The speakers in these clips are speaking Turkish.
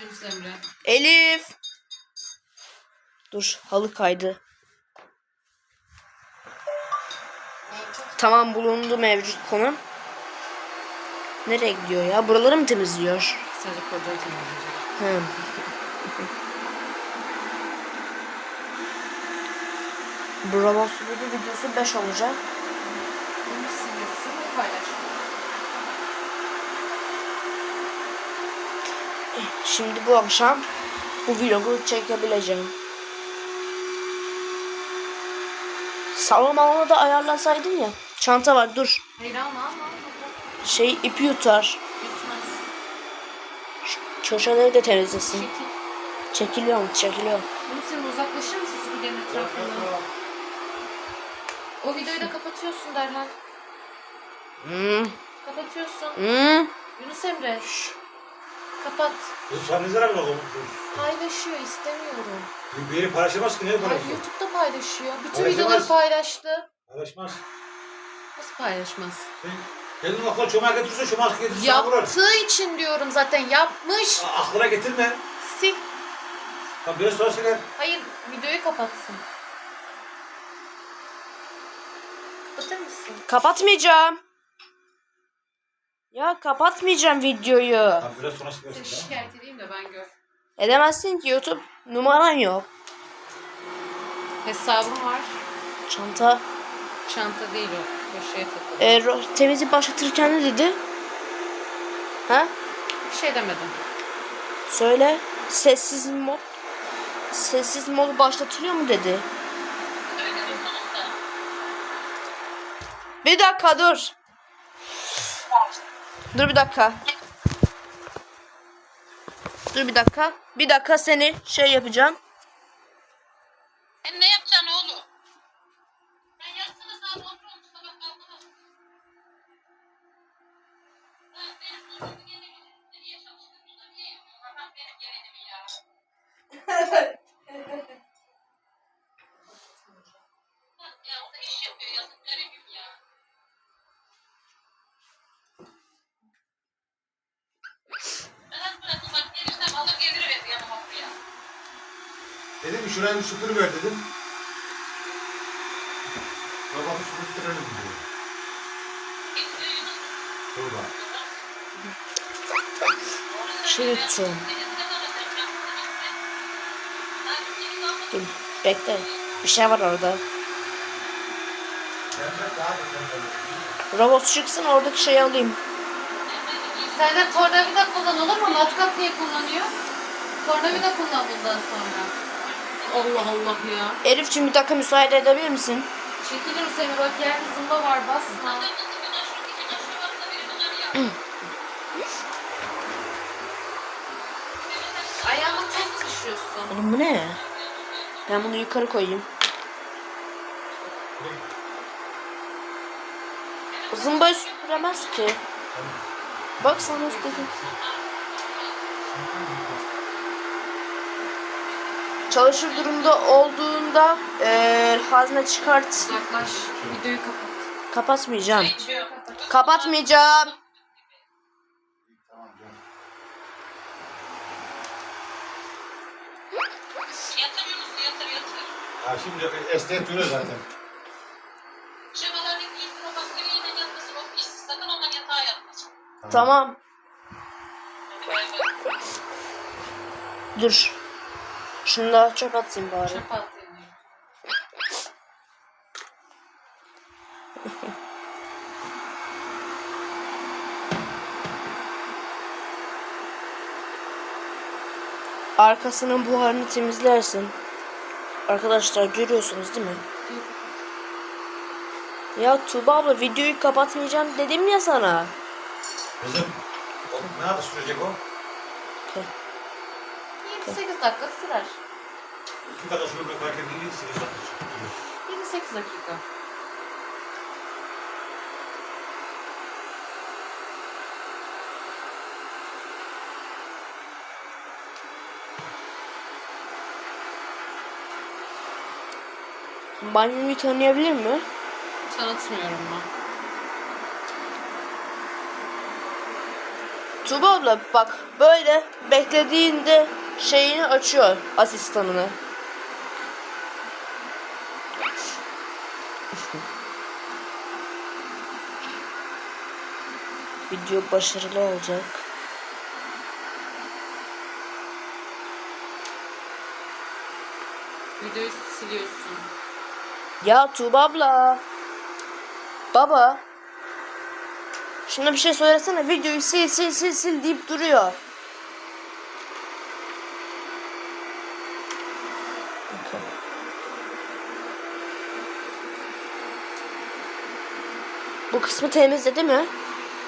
Yunus Emre. Elif. Dur, halı kaydı. Tamam, bulundu mevcut konum. Nereye gidiyor ya? Buraları mı temizliyor? Sadece koridoru temizleyecek. Hı. Bravo Studio videosu 5 olacak. Bunu silmesin ve paylaş. Şimdi bu akşam bu vlogu çekebileceğim. Salon alanı da ayarlasaydın ya. Çanta var, dur. Hayır ama. Şey, ipi yutar. Bitmez. Şu köşeleri de temizlesin. Çekil. Çekiliyor. Yunus Emre uzaklaşır mısın süpürgenin etrafından? O videoyu da kapatıyorsun derhal. Kapatıyorsun. Yunus Emre. Kapat. Sen ne zararına olmuş? Paylaşıyor, istemiyorum. Bir yeri paylaşamaz ki, ne Hayır, paylaşıyor? YouTube'da paylaşıyor. Bütün Paylaşamaz. videoları paylaştı. Paylaşmaz. Nasıl paylaşmaz? Kendin aklına çomağı getirse çomağı getirse sana vurur. Yaptığı için diyorum zaten, yapmış. Aklına getirme. Sil. Tamam, biraz sonra siler. Hayır, videoyu kapatsın. Kapatır mısın? Kapatmayacağım. Ya kapatmayacağım videoyu. Tamam, biraz sonra Seni silersin. şikayet edeyim de ben gör. Edemezsin ki, YouTube numaran yok. Hesabım var. Çanta. Çanta değil o. Köşeye takılı. Temizlik başlatırken ne dedi? Ha? Bir şey demedim. Söyle. Sessiz modu başlatılıyor mu dedi. Bir dakika dur. Dur bir dakika. Bir dakika seni şey yapacağım. Sen ne yapacaksın oğlum? Ben yatsana saat 10 olmuş sabah kalkamam. Ben benim sözümü gene bilirsin. Niye çalıştığımda niye yapıyorlar? Ben benim gelinim ya. Ya o da iş yapıyor yazık garibim ya. Ben az bırakın bak gelirsem alır gelirim yanıma buraya. Dedim şurayı bir süpürüver dedim. Babamı süpürtürelim diyor. Getiriyor Yunus. Burada. Şey tutun. Dur bekle. Bir şey var orada. Robot çıksın, oradaki şeyi alayım. Sen de tornavida kullan, olur mu? Matkap niye kullanıyor? Tornavida kullan bundan sonra. Allah Allah ya. Elif'ciğim bir dakika müsaade edebilir misin? Çekilir seni, bak yerde zımba var, basma. Ayağına toz taşıyorsun. Oğlum bu ne? Ben bunu yukarı koyayım. Zımbayı süpüremez ki. Bak sana istedim. Çalışır durumda olduğunda hazne çıkart. Uzaklaş. Videoyu kapat. Kapatmayacağım. Kapatmayacağım. Yatır Yunus yatır. Ha şimdi esneyip duruyor zaten. Şemalarını giysin o bak griyle yatmasın o pis. Sakın ondan yatağa yatmasın. Tamam. Bay bay. Dur. Şunu da çöp atayım bari. Çöp atayım. Arkasının buharını temizlersin. Arkadaşlar görüyorsunuz değil mi? Ya Tuğba abla, videoyu kapatmayacağım dedim ya sana. Kızım, ne yapı sürecek o? 7-8 dakika sürer. 2 dakika şunu bırakırken değil, 8 dakika. 7-8 dakika. Banyoyu tanıyabilir mi? Tanıtmıyorum ben. Tuğba abla bak böyle beklediğinde şeyini açıyor asistanını. Video başarılı olacak. Videoyu siliyorsun. Ya Tuğba abla. Baba. Şuna bir şey söylesene. Videoyu sil deyip duruyor. Bu kısmı temizledi mi?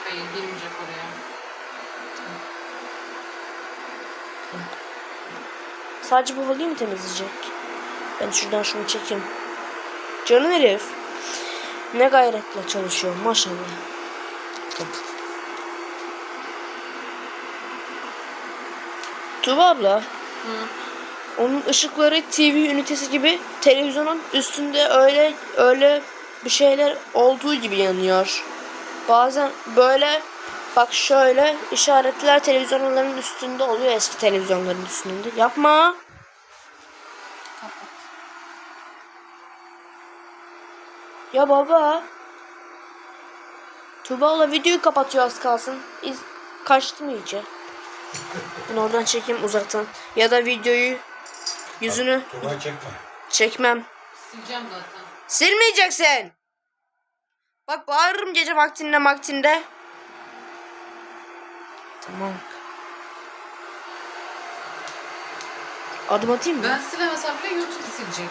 Hayır, girmeyecek oraya. Sadece bu halıyı mı temizleyecek? Ben şuradan şunu çekeyim. Canım Elif. Ne gayretle çalışıyor maşallah. Tuğba abla. Hı. Onun ışıkları TV ünitesi gibi televizyonun üstünde öyle bir şeyler olduğu gibi yanıyor. Bazen böyle bak şöyle işaretler televizyonların üstünde oluyor, eski televizyonların üstünde. Yapma. Ya baba. Tuğba'la videoyu kapatıyor az kalsın. Kaçtı mı iyice? Bunu oradan çekeyim uzaktan. Ya da videoyu yüzünü Tuğba'yı çekme. çekmem. Sileceğim zaten. Silmeyeceksin. Bak bağırırım gece vaktinde. Tamam. Adım atayım mı? Ben silemesem bile YouTube silecek.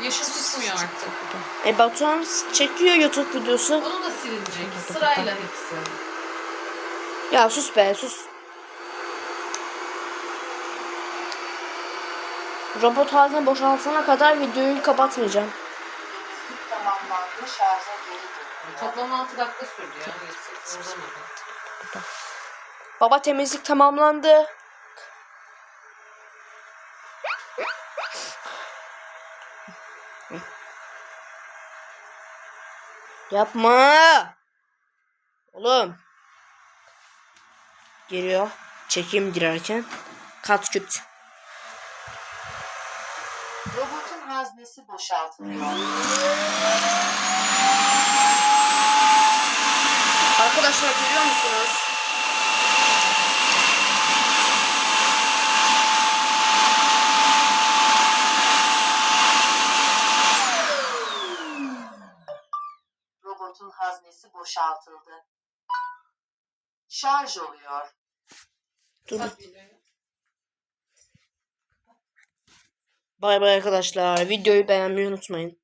Yeşil tutmuyor artık. Batuhan çekiyor YouTube videosu. Onu da silinecek. Sırayla hepsi. Ya sus be sus. Robot halden boşaltana kadar videoyu kapatmayacağım. Tamamlandı, şarja geri dönüyor. Toplam 6 dakika sürdü ya. Hepsi uğramadı. Baba temizlik tamamlandı. Yapma. Oğlum. Geliyor. Çekim girerken. Kat küt. Robotun haznesi boşaltılıyor. Arkadaşlar görüyor musunuz? Robotun haznesi boşaltıldı. Şarj oluyor. Dur. Bak videoyu. Bay bay arkadaşlar. Videoyu beğenmeyi unutmayın.